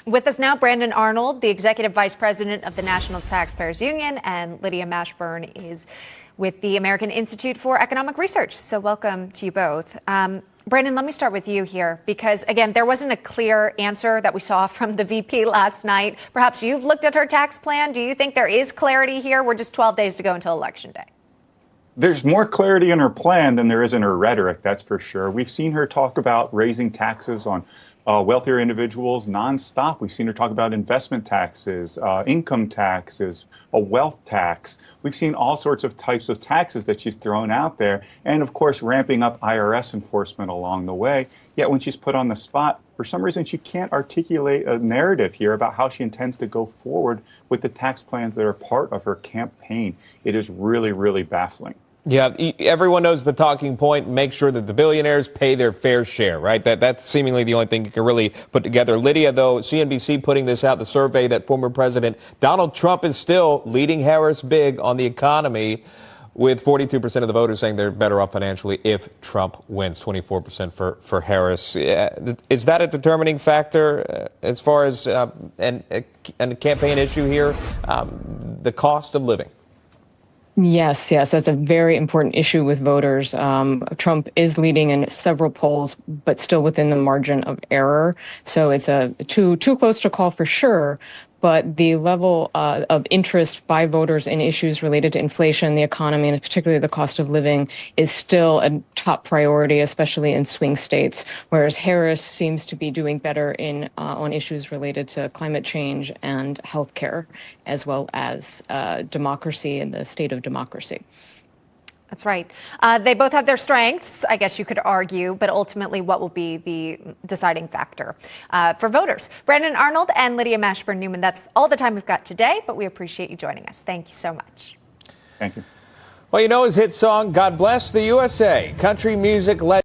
With us now, Brandon Arnold, the Executive Vice President of the National Taxpayers Union, and Lydia Mashburn is with the American Institute for Economic Research. So welcome to you both. Brandon, let me start with you here, because, again, there wasn't a clear answer that we saw from the VP last night. Perhaps you've looked at her tax plan. Do you think there is clarity here? We're just 12 days to go until Election Day. There's more clarity in her plan than there is in her rhetoric, that's for sure. We've seen her talk about raising taxes on wealthier individuals nonstop. We've seen her talk about investment taxes, income taxes, a wealth tax. We've seen all sorts of types of taxes that she's thrown out there. And, of course, ramping up IRS enforcement along the way. Yet when she's put on the spot, for some reason, she can't articulate a narrative here about how she intends to go forward with the tax plans that are part of her campaign. It is really, really baffling. Yeah, everyone knows the talking point. Make sure that the billionaires pay their fair share, right? That's seemingly the only thing you can really put together. Lydia, though, CNBC putting this out, the survey that former President Donald Trump is still leading Harris big on the economy, with 42% of the voters saying they're better off financially if Trump wins, 24% for Harris. Is that a determining factor as far as a campaign issue here, the cost of living? Yes, that's a very important issue with voters. Trump is leading in several polls, but still within the margin of error. So it's too close to call for sure. But the level of interest by voters in issues related to inflation, the economy, and particularly the cost of living is still a top priority, especially in swing states, whereas Harris seems to be doing better on issues related to climate change and healthcare, as well as democracy and the state of democracy. That's right. They both have their strengths, I guess you could argue, but ultimately what will be the deciding factor for voters? Brandon Arnold and Lydia Mashburn-Newman, that's all the time we've got today, but we appreciate you joining us. Thank you so much. Thank you. Well, you know his hit song, God Bless the USA. Country music legend